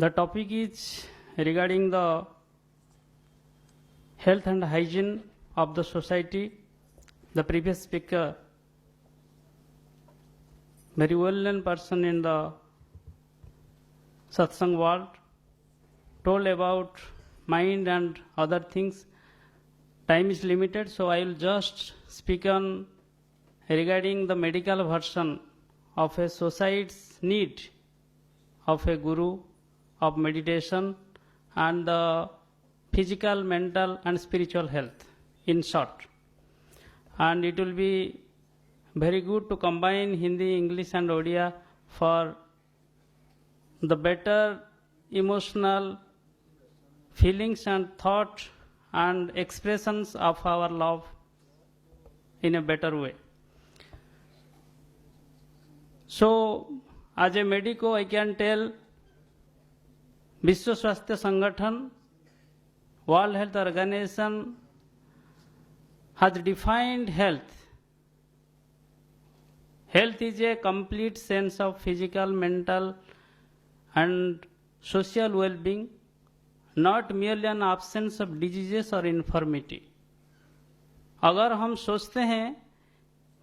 The topic is regarding the health and hygiene of the society. The previous speaker, very well-known person in the satsang world, told about mind and other things. Time is limited, so I will just speak on regarding the medical version of a society's need of a guru, of meditation, and the physical, mental, and spiritual health, in short. And it will be very good to combine Hindi, English, and Odia for the better emotional feelings and thought and expressions of our love in a better way. So, as a medico, I can tell Vishwa Swasthya Sangathan, World Health Organization has defined health. Health is a complete sense of physical, mental, and social well-being, not merely an absence of diseases or infirmity. अगर हम सोचते हैं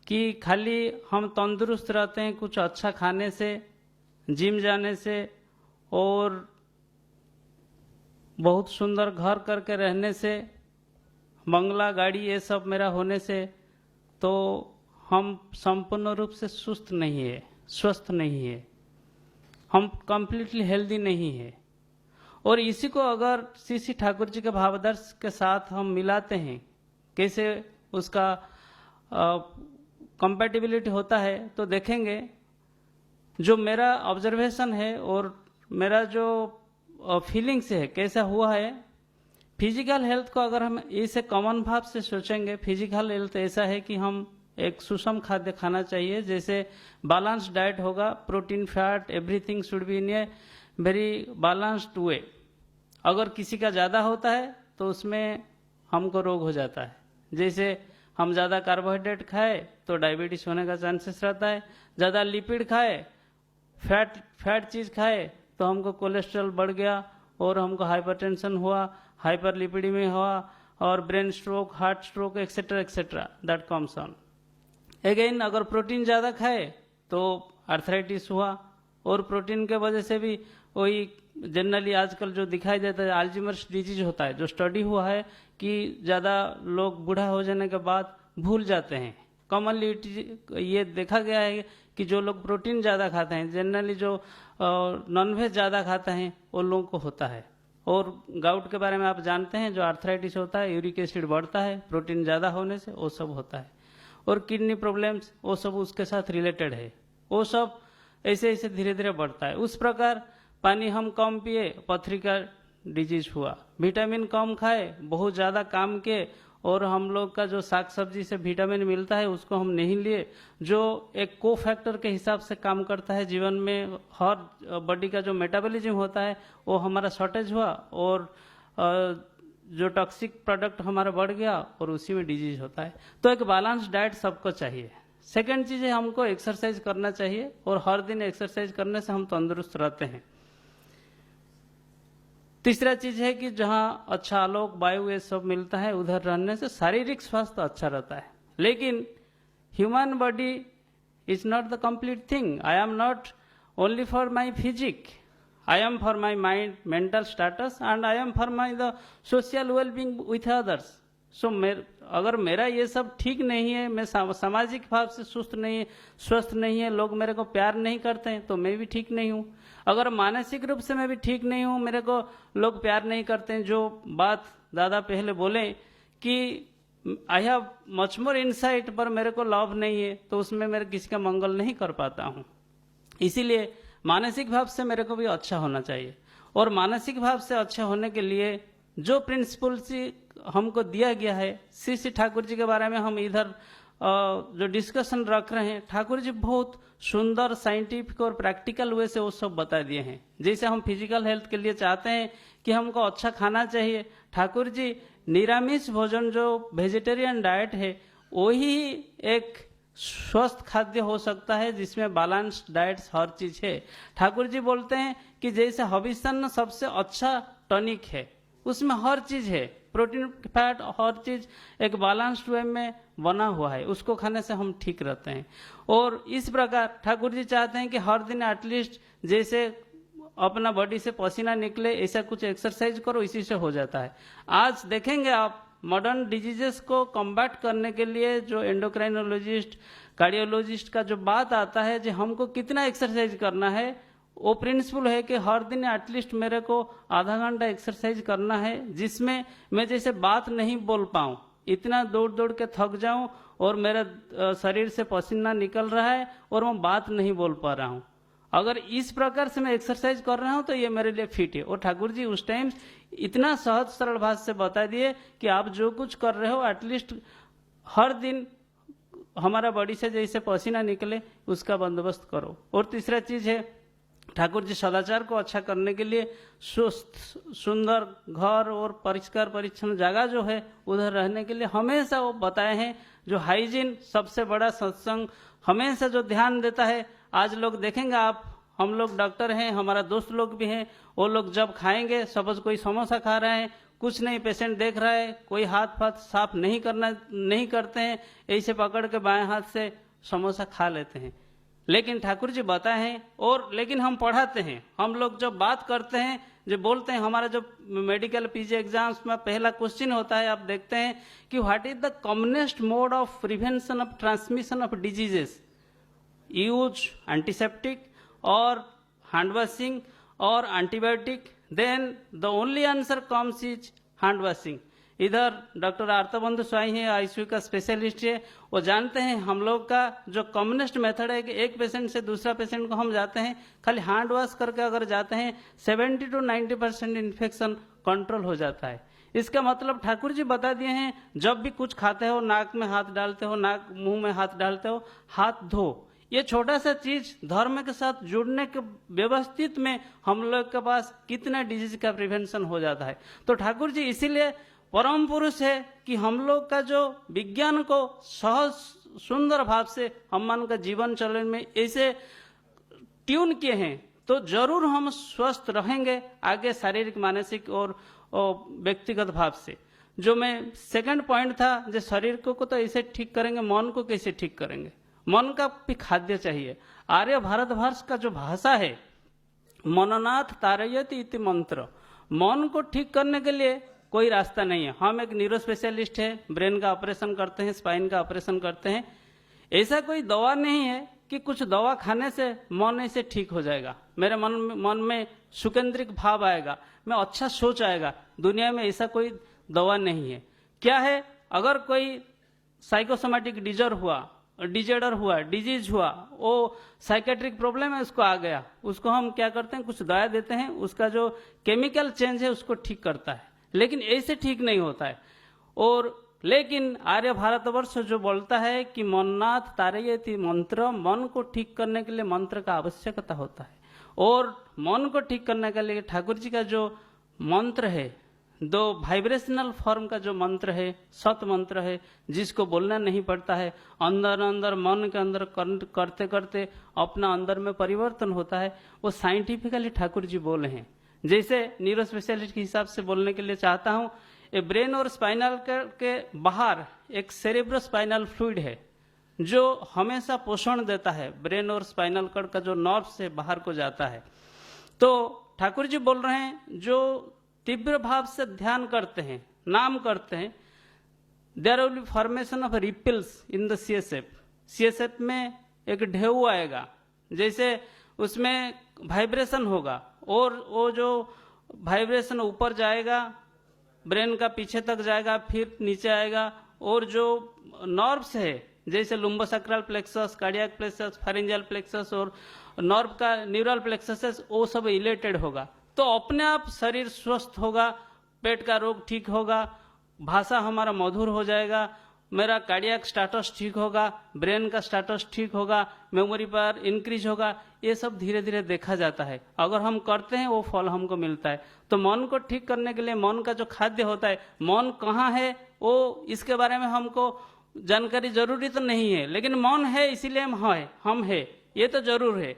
कि खाली हम तंदुरुस्त रहते हैं कुछ अच्छा खाने से, जिम जाने से और बहुत सुंदर घर करके रहने से, बंगला, गाड़ी ये सब मेरा होने से, तो हम संपूर्ण रूप से स्वस्थ नहीं है, हम कंप्लीटली हेल्दी नहीं है। और इसी को अगर श्री ठाकुर जी के भावादर्श के साथ हम मिलाते हैं, कैसे उसका कंपैटिबिलिटी होता है, तो देखेंगे जो मेरा ऑब्जर्वेशन है और मेरा जो फीलिंग्स है कैसा हुआ है। फिजिकल हेल्थ को अगर हम इसे कॉमन भाव से सोचेंगे, फिजिकल हेल्थ ऐसा है कि हम एक सुषम खाद्य खाना चाहिए, जैसे बैलेंस डाइट होगा, protein, fat, everything should be in a very balanced way. अगर किसी का ज़्यादा होता है तो उसमें हमको रोग हो जाता है। जैसे हम ज़्यादा कार्बोहाइड्रेट खाए तो डायबिटीज होने का चांसेस रहता है, ज़्यादा लिपिड खाए, फैट चीज़ खाए तो हमको कोलेस्ट्रॉल बढ़ गया और हमको हाइपरटेंशन हुआ, हाइपरलिपिडेमिया हुआ और brain stroke, heart stroke, etcetera etcetera, that comes on. Again अगर प्रोटीन ज़्यादा खाए तो आर्थराइटिस हुआ, और प्रोटीन के वजह से भी वही जनरली आजकल जो दिखाई देता है अल्जाइमर्स डिजीज होता है, जो स्टडी हुआ है कि ज़्यादा लोग बूढ़ा हो जाने के बाद भूल जाते हैं। कॉमनली ये देखा गया है कि जो लोग प्रोटीन ज़्यादा खाते हैं, जनरली जो नॉनवेज ज़्यादा खाते हैं, वो लोगों को होता है। और गाउट के बारे में आप जानते हैं, जो आर्थराइटिस होता है, यूरिक एसिड बढ़ता है प्रोटीन ज़्यादा होने से, वो सब होता है। और किडनी प्रॉब्लम्स, वो सब उसके साथ रिलेटेड है, वो सब ऐसे ऐसे धीरे धीरे बढ़ता है। उस प्रकार पानी हम कम पिए, पथरी का डिजीज हुआ, विटामिन कम खाए, बहुत ज़्यादा काम किए और हम लोग का जो साग सब्जी से विटामिन मिलता है उसको हम नहीं लिए, जो एक को फैक्टर के हिसाब से काम करता है जीवन में, हर बॉडी का जो मेटाबॉलिज्म होता है वो हमारा शॉर्टेज हुआ और जो टॉक्सिक प्रोडक्ट हमारा बढ़ गया और उसी में डिजीज होता है। तो एक बैलेंस डाइट सबको चाहिए। सेकेंड चीज़ है हमको एक्सरसाइज करना चाहिए, और हर दिन एक्सरसाइज करने से हम तंदुरुस्त रहते हैं। तीसरा चीज है कि जहाँ अच्छा आलोक, वायु ये सब मिलता है, उधर रहने से शारीरिक स्वास्थ्य अच्छा रहता है। लेकिन human body is not the complete thing. I am not only for my physique, I am for my mind, mental status, and I am for my the social wellbeing with others. So अगर मेरा ये सब ठीक नहीं है, मैं सामाजिक भाव से स्वस्थ नहीं है, लोग मेरे को प्यार नहीं करते हैं, तो मैं भी ठीक नहीं हूँ। अगर मानसिक रूप से मैं भी ठीक नहीं हूँ, मेरे को लोग प्यार नहीं करते हैं, जो बात दादा पहले बोले कि I have much more insight पर मेरे को लव नहीं है, तो उसमें मेरे किसी का मंगल नहीं कर पाता हूँ। इसीलिए मानसिक भाव से मेरे को भी अच्छा होना चाहिए, और मानसिक भाव से अच्छा होने के लिए जो प्रिंसिपल्स हमको दिया गया है, श्री ठाकुर जी के बारे में हम इधर जो डिस्कशन रख रहे हैं, ठाकुर जी बहुत सुंदर साइंटिफिक और प्रैक्टिकल वे से वो सब बता दिए हैं। जैसे हम फिजिकल हेल्थ के लिए चाहते हैं कि हमको अच्छा खाना चाहिए, ठाकुर जी निरामिष भोजन जो वेजिटेरियन डाइट है वही एक स्वस्थ खाद्य हो सकता है जिसमें बैलेंस्ड डाइट्स हर चीज है। ठाकुर जी बोलते हैं कि जैसे हविष्य सबसे अच्छा टॉनिक है, उसमें हर चीज है, प्रोटीन फैट हर चीज एक बैलेंस्ड वे में बना हुआ है, उसको खाने से हम ठीक रहते हैं। और इस प्रकार ठाकुर जी चाहते हैं कि हर दिन एटलीस्ट जैसे अपना बॉडी से पसीना निकले ऐसा कुछ एक्सरसाइज करो, इसी से हो जाता है। आज देखेंगे आप मॉडर्न डिजीजेस को कॉम्बैट करने के लिए जो एंडोक्राइनोलॉजिस्ट कार्डियोलॉजिस्ट का जो बात आता है जो हमको कितना एक्सरसाइज करना है, वो प्रिंसिपल है कि हर दिन एटलीस्ट मेरे को आधा घंटा एक्सरसाइज करना है जिसमें मैं जैसे बात नहीं बोल पाऊँ, इतना दौड़ दौड़ के थक जाऊं और मेरा शरीर से पसीना निकल रहा है और मैं बात नहीं बोल पा रहा हूँ। अगर इस प्रकार से मैं एक्सरसाइज कर रहा हूँ तो ये मेरे लिए फिट है। और ठाकुर जी उस टाइम इतना सहज सरल भाषा से बता दिए कि आप जो कुछ कर रहे हो एटलीस्ट हर दिन हमारा बॉडी से जैसे पसीना निकले उसका बंदोबस्त करो। और तीसरा चीज है ठाकुर जी सदाचार को अच्छा करने के लिए स्वस्थ सुंदर घर और परिष्कार परिच्छन्न जगह जो है उधर रहने के लिए हमेशा वो बताए हैं। जो हाइजीन सबसे बड़ा सत्संग हमेशा जो ध्यान देता है, आज लोग देखेंगे आप, हम लोग डॉक्टर हैं, हमारा दोस्त लोग भी हैं, वो लोग जब खाएंगे, सपोज कोई समोसा खा रहे हैं, कुछ नहीं पेशेंट देख रहा है, कोई हाथ साफ नहीं करते हैं, ऐसे पकड़ के बाएं हाथ से समोसा खा लेते हैं। लेकिन ठाकुर जी बताए हैं, और लेकिन हम पढ़ाते हैं, हम लोग जब बात करते हैं, जो बोलते हैं, हमारा जो मेडिकल पीजी एग्जाम्स में पहला क्वेश्चन होता है, आप देखते हैं कि what is the commonest mode of prevention of transmission of diseases, use antiseptic और हैंड वॉशिंग और antibiotic, then the only answer comes is hand washing. इधर डॉक्टर आर्तबंधु स्वाई है, आईसीयू का स्पेशलिस्ट है, वो जानते हैं हम लोग का जो कॉमनेस्ट मेथड है कि एक पेशेंट से दूसरा पेशेंट को हम जाते हैं खाली हैंड वॉश करके अगर जाते हैं 70 to 90% इन्फेक्शन कंट्रोल हो जाता है। इसका मतलब ठाकुर जी बता दिए हैं, जब भी कुछ खाते हो नाक में हाथ डालते हो, नाक मुंह में हाथ डालते हो, हाथ धो। ये छोटा सा चीज धर्म के साथ जुड़ने के व्यवस्थित में हम लोग के पास कितना डिजीज का प्रिवेंशन हो जाता है। तो ठाकुर जी इसीलिए परम पुरुष है कि हम लोग का जो विज्ञान को सहज सुंदर भाव से हम मन का जीवन चलन में ऐसे ट्यून किए हैं तो जरूर हम स्वस्थ रहेंगे आगे, शारीरिक मानसिक और व्यक्तिगत भाव से। जो मैं सेकंड पॉइंट था, जो शरीर को तो ऐसे ठीक करेंगे, मन को कैसे ठीक करेंगे? मन का भी खाद्य चाहिए। आर्य भारतवर्ष का जो भाषा है, मननाथ तारयति इति मंत्र, मन को ठीक करने के लिए कोई रास्ता नहीं है। हम एक न्यूरो स्पेशलिस्ट है, ब्रेन का ऑपरेशन करते हैं, स्पाइन का ऑपरेशन करते हैं। ऐसा कोई दवा नहीं है कि कुछ दवा खाने से मन ऐसे ठीक हो जाएगा, मेरे मन में सुकेंद्रिक भाव आएगा, मैं अच्छा सोच आएगा। दुनिया में ऐसा कोई दवा नहीं है। क्या है, अगर कोई साइकोसोमैटिक डिजॉर्डर हुआ, डिजीज हुआ, वो साइकेट्रिक प्रॉब्लम है, उसको आ गया, उसको हम क्या करते हैं, कुछ दवा देते हैं, उसका जो केमिकल चेंज है उसको ठीक करता है, लेकिन ऐसे ठीक नहीं होता है। और लेकिन आर्य भारतवर्ष जो बोलता है कि मननाथ तारयति मंत्र, मन को ठीक करने के लिए मंत्र का आवश्यकता होता है। और मन को ठीक करने के लिए ठाकुर जी का जो मंत्र है, दो वाइब्रेशनल फॉर्म का जो मंत्र है, सत मंत्र है, जिसको बोलना नहीं पड़ता है, अंदर अंदर मन के अंदर करते करते अपना अंदर में परिवर्तन होता है, वो साइंटिफिकली ठाकुर जी बोले हैं। जैसे न्यूरो स्पेशलिस्ट के हिसाब से बोलने के लिए चाहता हूँ, ये ब्रेन और स्पाइनल के बाहर एक सेरेब्रो स्पाइनल फ्लूइड है जो हमेशा पोषण देता है, ब्रेन और स्पाइनल कॉर्ड का जो नर्व से बाहर को जाता है। तो ठाकुर जी बोल रहे हैं, जो तीव्र भाव से ध्यान करते हैं, नाम करते हैं, there will be formation of ripples in the CSF में एक ढेउ आएगा, जैसे उसमें वाइब्रेशन होगा और वो जो वाइब्रेशन ऊपर जाएगा, ब्रेन का पीछे तक जाएगा, फिर नीचे आएगा, और जो नर्व्स है जैसे lumbosacral plexus, cardiac plexus, pharyngeal plexus और नर्व का न्यूरल प्लेक्सस, वो सब इलेटेड होगा। तो अपने आप शरीर स्वस्थ होगा, पेट का रोग ठीक होगा, भाषा हमारा मधुर हो जाएगा, मेरा कार्डियक स्टेटस ठीक होगा, ब्रेन का स्टेटस ठीक होगा, मेमोरी पावर इंक्रीज होगा। ये सब धीरे धीरे देखा जाता है, अगर हम करते हैं वो फल हमको मिलता है। तो मन को ठीक करने के लिए मन का जो खाद्य होता है, मन कहाँ है वो, इसके बारे में हमको जानकारी जरूरी तो नहीं है, लेकिन मौन है इसीलिए हम है, ये तो जरूर है।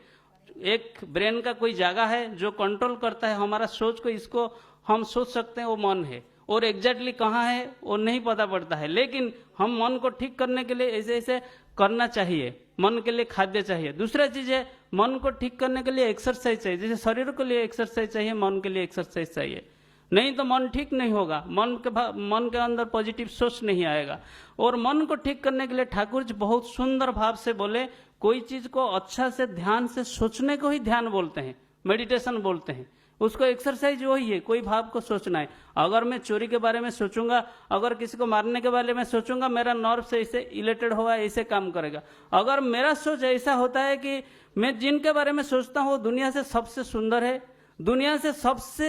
एक ब्रेन का कोई जगह है जो कंट्रोल करता है हमारा सोच को, इसको हम सोच सकते हैं, वो मन है। और एग्जैक्टली कहाँ है वो नहीं पता पड़ता है, लेकिन हम मन को ठीक करने के लिए ऐसे ऐसे करना चाहिए। मन के लिए खाद्य चाहिए। दूसरा चीज है, मन को ठीक करने के लिए एक्सरसाइज चाहिए। जैसे शरीर के लिए एक्सरसाइज चाहिए, मन के लिए एक्सरसाइज चाहिए, नहीं तो मन ठीक नहीं होगा। मन के अंदर पॉजिटिव सोच नहीं आएगा। और मन को ठीक करने के लिए ठाकुर जी बहुत सुंदर भाव से बोले, कोई चीज को अच्छा से ध्यान से सोचने को ही ध्यान बोलते हैं, मेडिटेशन बोलते हैं। उसको एक्सरसाइज वही है, कोई भाव को सोचना है। अगर मैं चोरी के बारे में सोचूंगा, अगर किसी को मारने के बारे में सोचूंगा, मेरा नर्व से ऐसे इलेटेड होगा, ऐसे काम करेगा। अगर मेरा सोच ऐसा होता है कि मैं जिनके बारे में सोचता हूँ वो दुनिया से सबसे सुंदर है, दुनिया से सबसे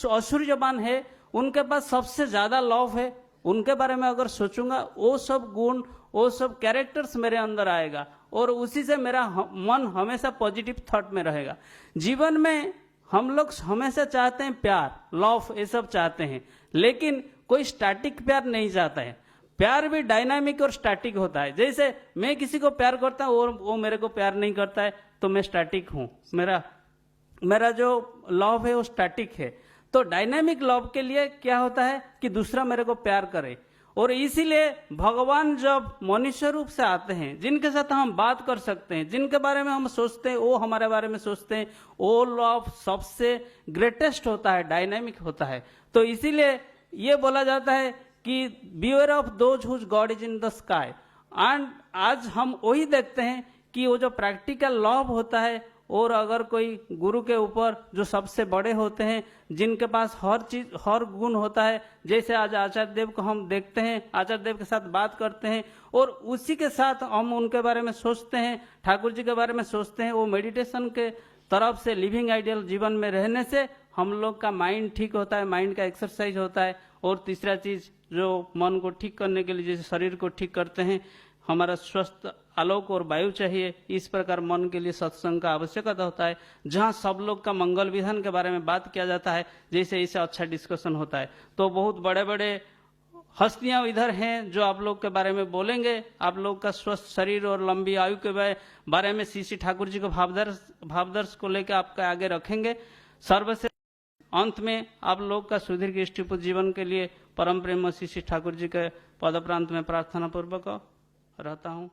ऐश्वर्यवान है, उनके पास सबसे ज्यादा लव है, उनके बारे में अगर सोचूंगा, वो सब गुण, वो सब कैरेक्टर्स मेरे अंदर आएगा और उसी से मेरा मन हमेशा पॉजिटिव थॉट में रहेगा। जीवन में हम लोग हमेशा चाहते हैं प्यार, लव, ये सब चाहते हैं, लेकिन कोई स्टैटिक प्यार नहीं चाहता है। प्यार भी डायनामिक और स्टैटिक होता है। जैसे मैं किसी को प्यार करता हूँ और वो मेरे को प्यार नहीं करता है, तो मैं स्टैटिक हूँ, मेरा जो लव है वो स्टैटिक है। तो डायनामिक लव के लिए क्या होता है कि दूसरा मेरे को प्यार करे। और इसीलिए भगवान जब मनुष्य रूप से आते हैं, जिनके साथ हम बात कर सकते हैं, जिनके बारे में हम सोचते हैं, वो हमारे बारे में सोचते हैं, वो लव सबसे ग्रेटेस्ट होता है, डायनामिक होता है। तो इसीलिए ये बोला जाता है कि beware of those whose god is in the sky. And आज हम वही देखते हैं कि वो जो प्रैक्टिकल लव होता है, और अगर कोई गुरु के ऊपर जो सबसे बड़े होते हैं, जिनके पास हर चीज, हर गुण होता है, जैसे आज आचार्य देव को हम देखते हैं, आचार्य देव के साथ बात करते हैं और उसी के साथ हम उनके बारे में सोचते हैं, ठाकुर जी के बारे में सोचते हैं। वो मेडिटेशन के तरफ से, लिविंग आइडियल जीवन में रहने से हम लोग का माइंड ठीक होता है, माइंड का एक्सरसाइज होता है। और तीसरा चीज जो मन को ठीक करने के लिए, जैसे शरीर को ठीक करते हैं, हमारा स्वस्थ आलोक और वायु चाहिए। इस प्रकार मन के लिए सत्संग का आवश्यकता होता है, जहाँ सब लोग का मंगल विधान के बारे में बात किया जाता है, जैसे इससे अच्छा डिस्कशन होता है। तो बहुत बड़े बड़े हस्तियां इधर हैं जो आप लोग के बारे में बोलेंगे, आप लोग का स्वस्थ शरीर और लंबी आयु के बारे में श्री ठाकुर जी को भावदर्श को लेकर आपके आगे रखेंगे। सर्वश्रेष्ठ अंत में आप लोग का सुदीर्घ इष्टपुष्ट जीवन के लिए परम प्रेम श्री ठाकुर जी के पद प्रांत में प्रार्थना पूर्वक रहता हूँ।